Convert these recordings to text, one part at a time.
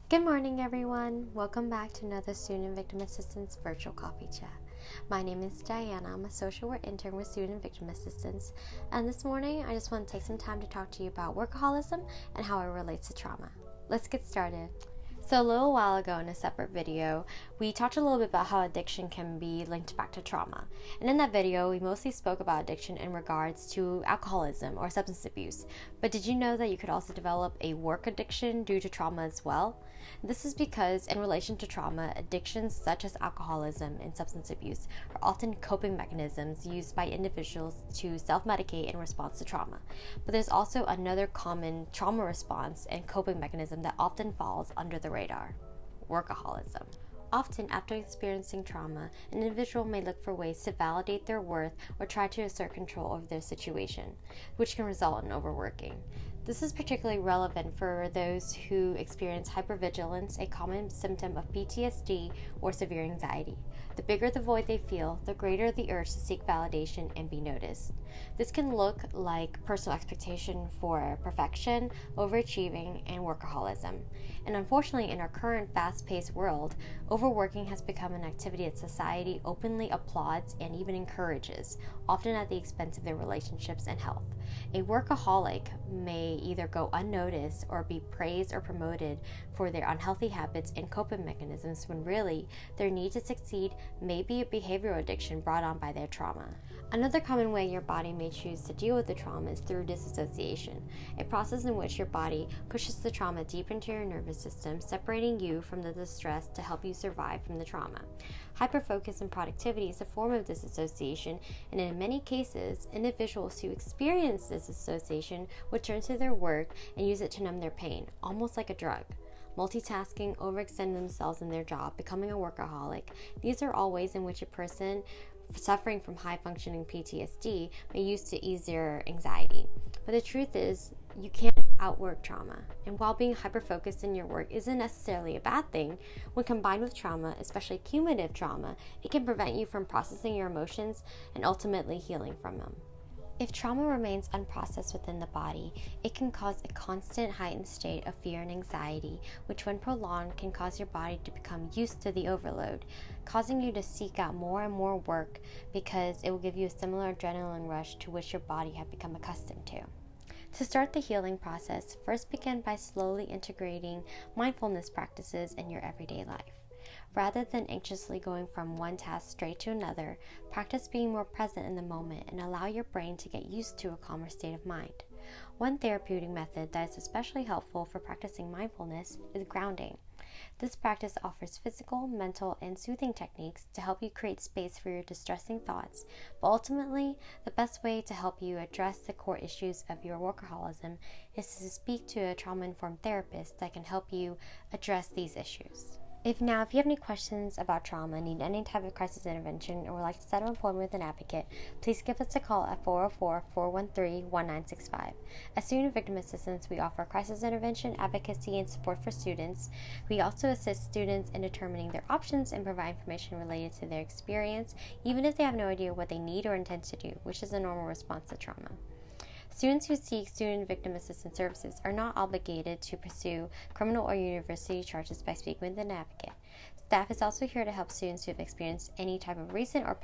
Good morning, everyone. Welcome back to another Student Victim Assistance Virtual Coffee Chat. My name is Dianna. I'm a social work intern with Student Victim Assistance, and this morning I just want to take some time to talk to you about workaholism and how it relates to trauma. Let's get started. So a little while ago in a separate video, we talked a little bit about how addiction can be linked back to trauma. And in that video, we mostly spoke about addiction in regards to alcoholism or substance abuse. But did you know that you could also develop a work addiction due to trauma as well? This is because in relation to trauma, addictions such as alcoholism and substance abuse are often coping mechanisms used by individuals to self-medicate in response to trauma. But there's also another common trauma response and coping mechanism that often falls under the radar: workaholism. Often, after experiencing trauma, an individual may look for ways to validate their worth or try to assert control over their situation, which can result in overworking. This is particularly relevant for those who experience hypervigilance, a common symptom of PTSD or severe anxiety. The bigger the void they feel, the greater the urge to seek validation and be noticed. This can look like personal expectation for perfection, overachieving, and workaholism. And unfortunately, in our current fast-paced world, overworking has become an activity that society openly applauds and even encourages, often at the expense of their relationships and health. A workaholic may either go unnoticed or be praised or promoted for their unhealthy habits and coping mechanisms when really their need to succeed may be a behavioral addiction brought on by their trauma. Another common way your body may choose to deal with the trauma is through disassociation, a process in which your body pushes the trauma deep into your nervous system, separating you from the distress to help you survive from the trauma. Hyperfocus and productivity is a form of disassociation, and in many cases, individuals who experience disassociation would turn to their work and use it to numb their pain, almost like a drug. Multitasking, overextending themselves in their job, becoming a workaholic. These are all ways in which a person suffering from high-functioning PTSD may use to ease their anxiety. But the truth is, you can't outwork trauma. And while being hyper-focused in your work isn't necessarily a bad thing, when combined with trauma, especially cumulative trauma, it can prevent you from processing your emotions and ultimately healing from them. If trauma remains unprocessed within the body, it can cause a constant heightened state of fear and anxiety, which when prolonged can cause your body to become used to the overload, causing you to seek out more and more work because it will give you a similar adrenaline rush to which your body had become accustomed to. To start the healing process, first begin by slowly integrating mindfulness practices in your everyday life. Rather than anxiously going from one task straight to another, practice being more present in the moment and allow your brain to get used to a calmer state of mind. One therapeutic method that is especially helpful for practicing mindfulness is grounding. This practice offers physical, mental, and soothing techniques to help you create space for your distressing thoughts, but ultimately, the best way to help you address the core issues of your workaholism is to speak to a trauma-informed therapist that can help you address these issues. If you have any questions about trauma, need any type of crisis intervention, or would like to set an appointment with an advocate, please give us a call at 404-413-1965. As Student Victim Assistance, we offer crisis intervention, advocacy, and support for students. We also assist students in determining their options and provide information related to their experience, even if they have no idea what they need or intend to do, which is a normal response to trauma. Students who seek Student Victim Assistance services are not obligated to pursue criminal or university charges by speaking with an advocate. Staff is also here to help students who have experienced any type of recent or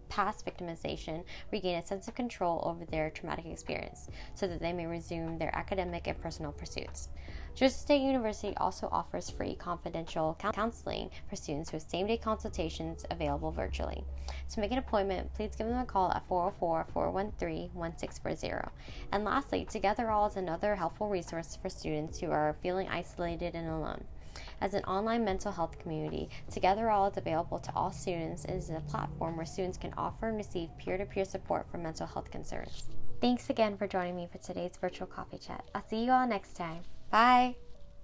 past victimization regain a sense of control over their traumatic experience so that they may resume their academic and personal pursuits. Georgia State University also offers free confidential counseling for students with same-day consultations available virtually. To make an appointment, please give them a call at 404-413-1640. And lastly, Together All is another helpful resource for students who are feeling isolated and alone. As an online mental health community, Together All is available to all students and is a platform where students can offer and receive peer-to-peer support for mental health concerns. Thanks again for joining me for today's virtual coffee chat. I'll see you all next time. Bye!